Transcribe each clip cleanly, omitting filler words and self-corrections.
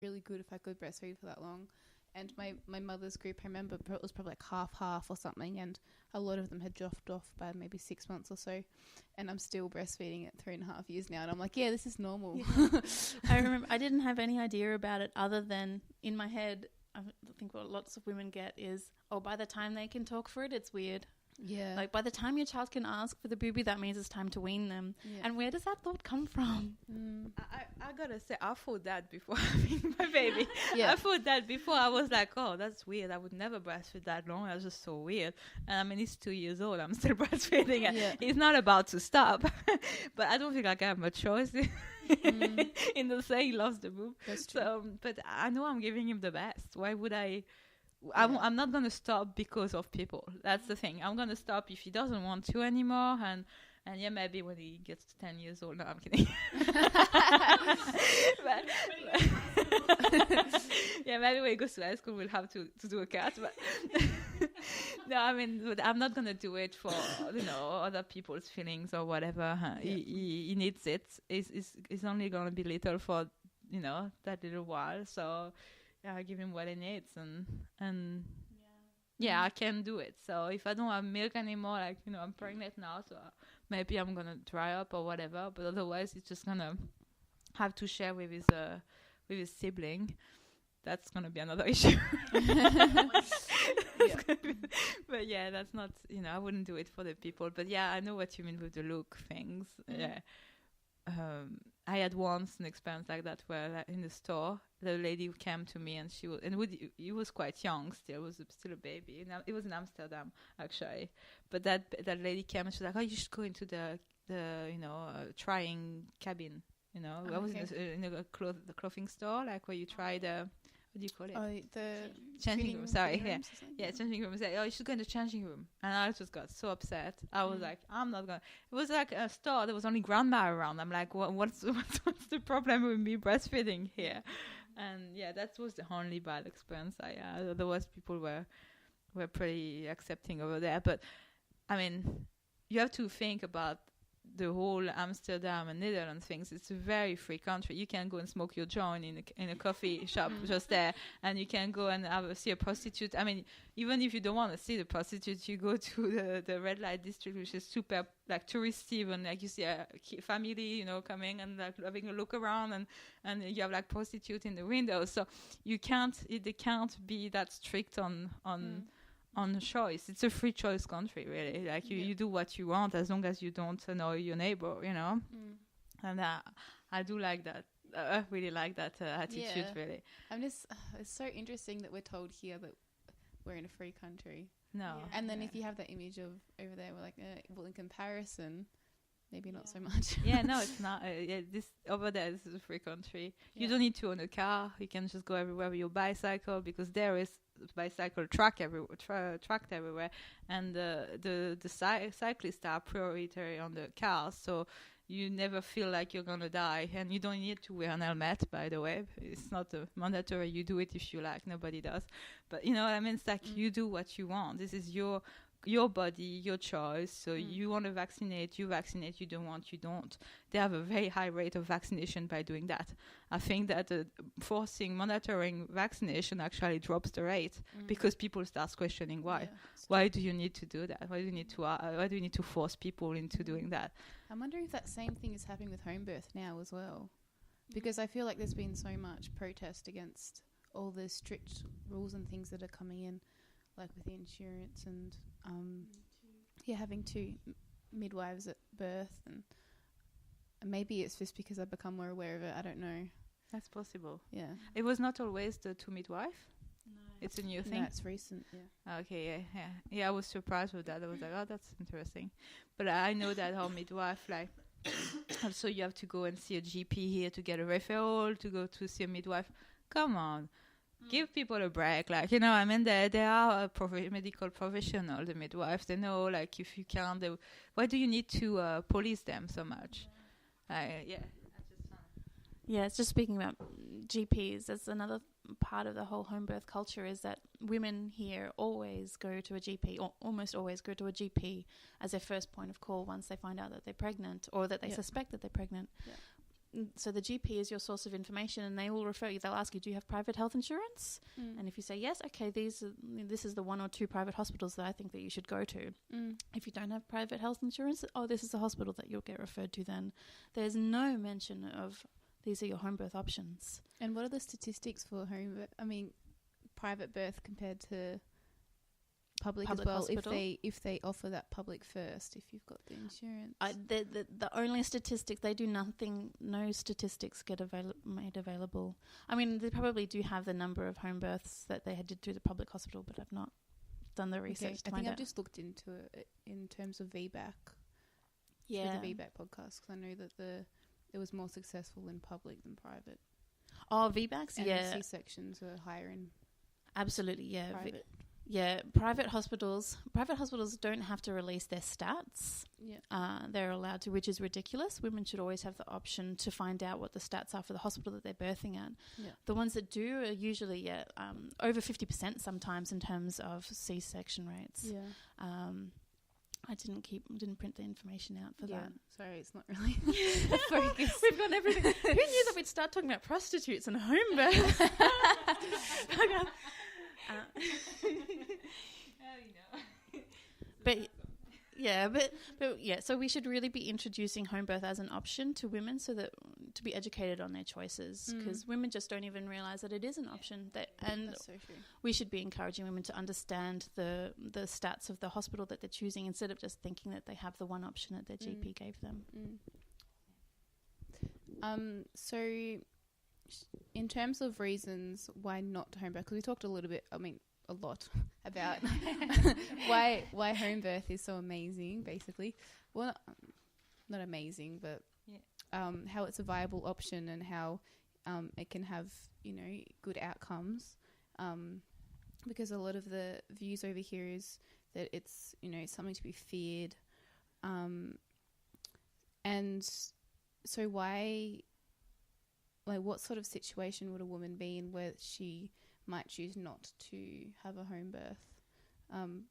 really good if I could breastfeed for that long. And my mother's group, I remember it was probably like half or something, and a lot of them had dropped off by maybe 6 months or so. And I'm still breastfeeding at 3.5 years now, and I'm like, yeah, this is normal. Yeah. I remember I didn't have any idea about it other than in my head. I think what lots of women get is, oh, by the time they can talk for it, it's weird. Yeah. Like, by the time your child can ask for the booby, that means it's time to wean them. Yeah. And where does that thought come from? I gotta say, I thought that before having my baby. Yeah. I thought that before. I was like, oh, that's weird. I would never breastfeed that long. That's just so weird. And I mean, he's 2 years old. I'm still breastfeeding. Yeah. He's not about to stop. But I don't think like I have much choice in the saying he loves the boob. That's true. So, but I know I'm giving him the best. Why would I? I'm not going to stop because of people. That's the thing. I'm going to stop if he doesn't want to anymore. And yeah, maybe when he gets to 10 years old. No, I'm kidding. Yeah, maybe when he goes to high school, we'll have to do a cut. But no, I mean, but I'm not going to do it for, other people's feelings or whatever. He needs it. It's only going to be little for, that little while. So I give him what he needs, and I can do it. So if I don't have milk anymore, like, I'm pregnant now, so maybe I'm gonna dry up or whatever. But otherwise, he's just gonna have to share with his sibling. That's gonna be another issue. But yeah, that's not. I wouldn't do it for the people. But yeah, I know what you mean with the look things. Mm-hmm. Yeah. I had once an experience like that where, like, in the store, the lady came to me and he was quite young still, was still a baby. It was in Amsterdam actually, but that lady came and she was like, oh, you should go into the trying cabin. I was in the clothing store, like where you try the. What do you call it? Oh, the changing room. Sorry, yeah, changing room. Oh, you should go in the changing room. And I just got so upset. I was like, I'm not going. It was like a store. There was only grandma around. I'm like, what's the problem with me breastfeeding here? And yeah, that was the only bad experience I had. Otherwise, people were pretty accepting over there. But I mean, you have to think about the whole Amsterdam and Netherlands things. It's a very free country. You can go and smoke your joint in a coffee shop just there, and you can go and see a prostitute. I mean, even if you don't want to see the prostitute, you go to the red light district, which is super like touristy, even like you see a family, coming and like having a look around, and you have like prostitute in the windows. So they can't be that strict on choice. It's a free choice country, really. Like you do what you want as long as you don't annoy your neighbor, And I do like that. I really like that attitude, really. It's so interesting that we're told here that we're in a free country. No. Yeah. And then if you have that image of over there, we're like, well, in comparison, maybe not so much. Yeah, no, it's not. This over there, this is a free country. Yeah. You don't need to own a car. You can just go everywhere with your bicycle, because there is bicycle tracked everywhere, and the cyclists are priority on the cars, so you never feel like you're gonna die, and you don't need to wear an helmet, by the way. It's not mandatory. You do it if you like. Nobody does, but you know what I mean. It's like you do what you want. This is your body, your choice. So you want to vaccinate, you vaccinate. You don't want, you don't. They have a very high rate of vaccination by doing that. I think that forcing mandatory vaccination actually drops the rate, because people start questioning why. Yeah, why do you need to do that? Why do you need to force people into doing that? I'm wondering if that same thing is happening with Homebirth now as well, because I feel like there's been so much protest against all the strict rules and things that are coming in, like with the insurance and having 2 midwives at birth, and maybe it's just because I've become more aware of it. I don't know. That's possible. Yeah. It was not always the 2 midwife. No. It's a new thing. No, it's recent. Yeah. Okay. Yeah. I was surprised with that. I was like, oh, that's interesting. But I know that our midwife, like, also you have to go and see a GP here to get a referral to go to see a midwife. Come on. Give people a break, like, I mean, they are a medical professional, the midwives. They know, like, if you can't, why do you need to police them so much? It's just speaking about GPs. That's another part of the whole home birth culture, is that women here always go to a GP, or almost always go to a GP as their first point of call once they find out that they're pregnant, or that they suspect that they're pregnant. Yeah. so the GP is your source of information, and they will refer you. They'll ask you, do you have private health insurance? And if you say yes, okay, this is the 1 or 2 private hospitals that I think that you should go to. If you don't have private health insurance, this is the hospital that you'll get referred to then. There's no mention of these are your home birth options. And what are the statistics for home birth? I mean, private birth compared to public as well, hospital. if they offer that public first, if you've got the insurance. The only statistics, they do nothing, no statistics get made available. I mean, they probably do have the number of home births that they had to do the public hospital, but I've not done the research to I find think out. I've just looked into it in terms of VBAC, through the VBAC podcast, because I know that it was more successful in public than private. Oh, VBACs, and yeah. C-sections were higher in Absolutely, yeah. private. Private hospitals don't have to release their stats. Yeah. They're allowed to, which is ridiculous. Women should always have the option to find out what the stats are for the hospital that they're birthing at. Yeah. The ones that do are usually over 50% sometimes in terms of C-section rates. Yeah. I didn't print the information out for that. Sorry, it's not really a focus. We've got everything. Who knew that we'd start talking about prostitutes and home birth? But so we should really be introducing home birth as an option to women, so that to be educated on their choices, because women just don't even realize that it is an option. And That's so true. we should be encouraging women to understand the stats of the hospital that they're choosing, instead of just thinking that they have the one option that their GP gave them. So in terms of reasons why not home birth, because we talked a lot about why home birth is so amazing, basically. Well, not amazing, but how it's a viable option, and how it can have, good outcomes. Because a lot of the views over here is that it's, something to be feared. And so why, what sort of situation would a woman be in where she might choose not to have a home birth?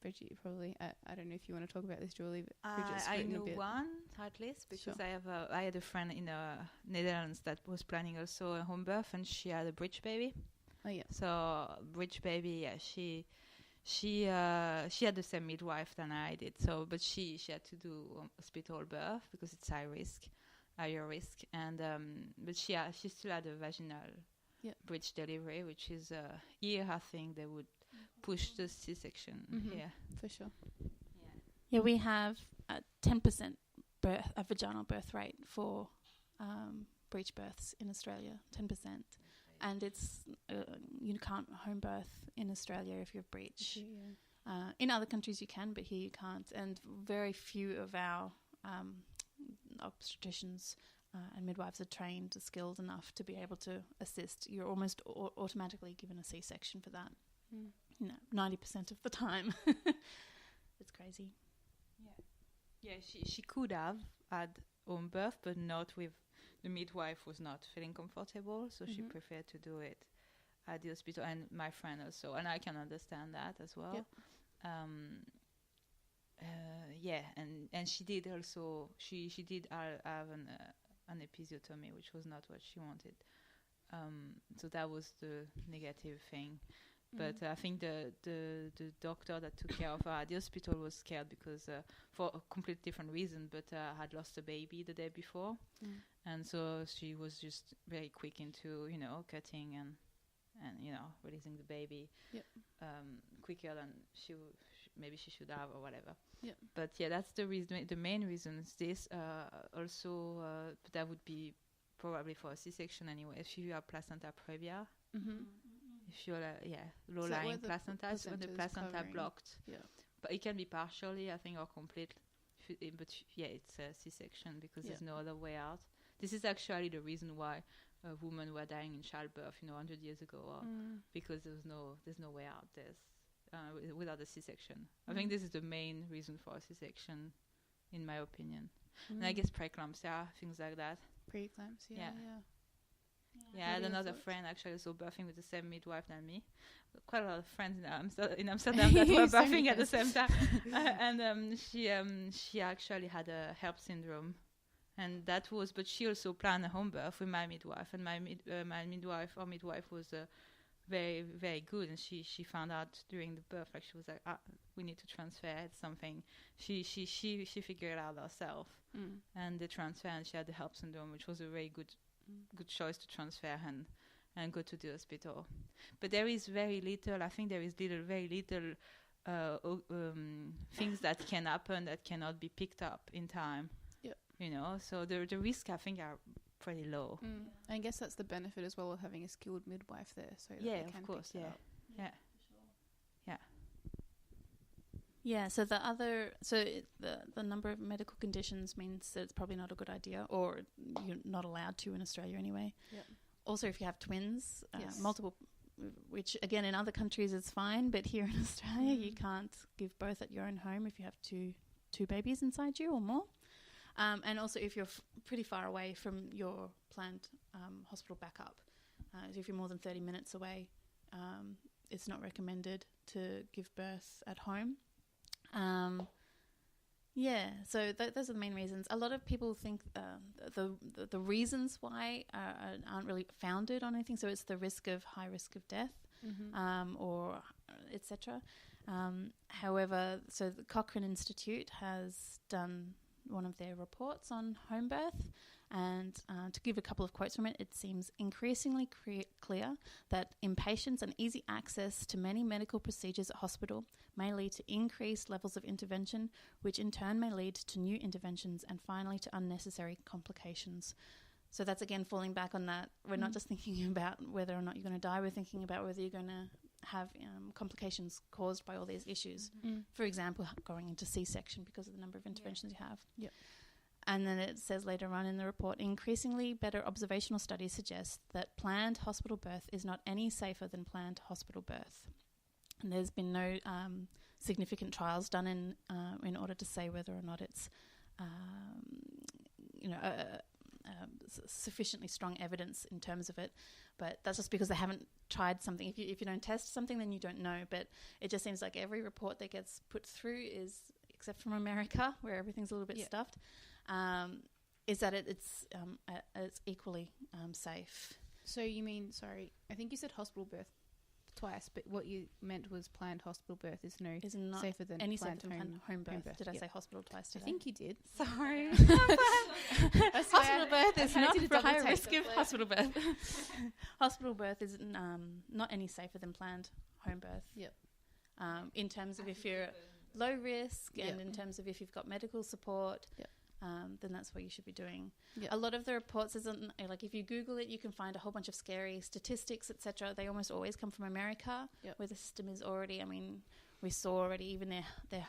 Bridget, you probably, I don't know if you want to talk about this, Julie, but Bridget's I written know a bit. one, at least, because Sure. I had a friend in Netherlands that was planning also a home birth, and she had a bridge baby. Oh, yeah. So bridge baby, she had the same midwife than I did. So, but she had to do hospital birth because it's higher risk, and but she still had a vaginal bridge delivery, which is here I think they would push the C-section here. For sure. Yeah, we have a 10% a vaginal birth rate for breech births in Australia, 10%. And it's you can't home birth in Australia if you have breech. In other countries you can, but here you can't. And very few of our obstetricians and midwives are trained, skilled enough to be able to assist. You're almost automatically given a C-section for that. 90% of the time. It's crazy. Yeah, she could have had home birth, but not with the midwife was not feeling comfortable, so she preferred to do it at the hospital. And my friend also, and I can understand that as well. And she did also she did have an episiotomy, which was not what she wanted. So that was the negative thing. But I think the doctor that took care of her at the hospital was scared because for a completely different reason, but had lost a baby the day before. And so she was just very quick into, cutting and releasing the baby quicker than maybe she should have or whatever. But that's the reason. The main reason is this. Also, that would be probably for a C-section anyway. If you have placenta previa, if you're low-lying placenta, when the placenta blocked. But it can be partially, I think, or complete. But it's a C-section because there's no other way out. This is actually the reason why women were dying in childbirth, 100 years ago, because there's no way out. Without a C-section. I think this is the main reason for a C-section, in my opinion. And I guess preeclampsia, things like that. Preeclampsia, Yeah, I had another friend actually also birthing with the same midwife than me. Quite a lot of friends in Amsterdam that were birthing at the same time. And she actually had a HERP syndrome And that was, but she also planned a home birth with my midwife, and my midwife was very, very good, and she found out during the birth, like she was like, we need to transfer. It's something she figured out herself, and the transfer, and she had the HELLP syndrome, which was a very good choice to transfer and go to the hospital. But there is very little. I think there is very little things that can happen that cannot be picked up in time. You know, so the risk, I think, are pretty low. I guess that's the benefit as well of having a skilled midwife there. So that they can of course, pick that up. Yeah, so the number of medical conditions means that it's probably not a good idea, or you're not allowed to in Australia anyway. Yep. Also, if you have twins, multiple, which again in other countries is fine, but here in Australia you can't give birth at your own home if you have two babies inside you or more. And also if you're pretty far away from your planned hospital backup. So if you're more than 30 minutes away, it's not recommended to give birth at home. So those are the main reasons. A lot of people think the reasons why aren't really founded on anything. So it's the high risk of death, or etc. However, so the Cochrane Institute has done one of their reports on home birth, and to give a couple of quotes from it, it seems increasingly clear that impatience and easy access to many medical procedures at hospital may lead to increased levels of intervention, which in turn may lead to new interventions and finally to unnecessary complications. So that's again falling back on that. We're not just thinking about whether or not you're going to die, we're thinking about whether you're going to have complications caused by all these issues. For example, going into C-section because of the number of interventions you have. Yep. And then it says later on in the report, increasingly better observational studies suggest that planned hospital birth is not any safer than planned hospital birth. And there's been no significant trials done in order to say whether or not it's sufficiently strong evidence in terms of it, but that's just because they haven't tried something. If you don't test something, then you don't know. But it just seems like every report that gets put through is, except from America, where everything's a little bit stuffed, is that it's equally safe. So you mean, I think you said hospital birth twice, but what you meant was planned hospital birth is not safer than any planned safer than home birth. Did I say hospital twice today? I think you did. Sorry. Hospital birth is not for high risk of hospital birth. Hospital birth is not any safer than planned home birth. Yep. In terms of if you're low risk and in terms of if you've got medical support, then that's what you should be doing. Yep. A lot of the reports isn't like if you Google it, you can find a whole bunch of scary statistics, etc. They almost always come from America, where the system is already. I mean, we saw already even their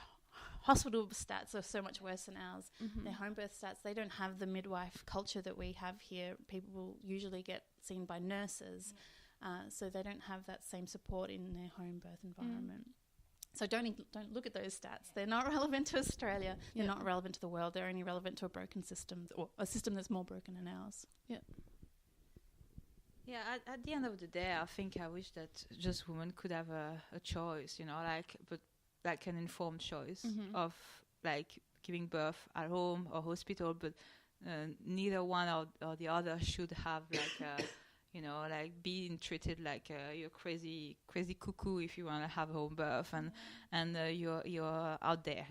hospital stats are so much worse than ours. Their home birth stats, they don't have the midwife culture that we have here. People will usually get seen by nurses, so they don't have that same support in their home birth environment. So don't look at those stats. They're not relevant to Australia. They're not relevant to the world. They're only relevant to a broken system, or a system that's more broken than ours. Yeah, at the end of the day, I think I wish that just women could have a choice, like an informed choice of like giving birth at home or hospital, but neither one or the other should have like being treated like you're crazy cuckoo if you want to have home birth and you're out there,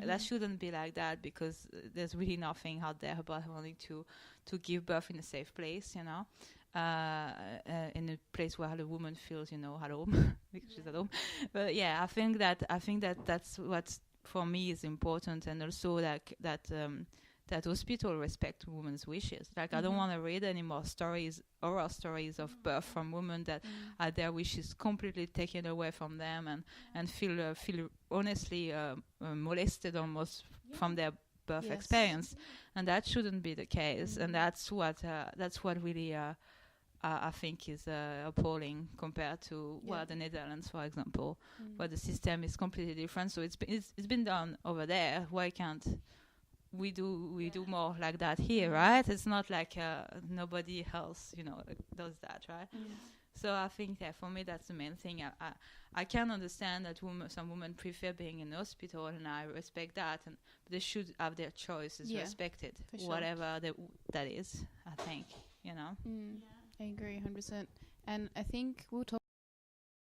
that shouldn't be like that, because there's really nothing out there about wanting to give birth in a safe place, in a place where the woman feels, at home because she's at home. But I think that that's what for me is important, and also like that hospital respect women's wishes. Like I don't want to read any more oral stories of birth from women that had their wishes completely taken away from them and feel honestly molested almost from their birth experience, and that shouldn't be the case. And that's what really I think is appalling compared to the Netherlands, for example, where the system is completely different. So it's been done over there. Why can't we do more like that here, right? It's not like nobody else, does that, right? So I think that for me that's the main thing. I can understand that some women prefer being in hospital, and I respect that, and they should have their choices respected, sure. whatever that is. I think, I agree 100%. And I think we'll talk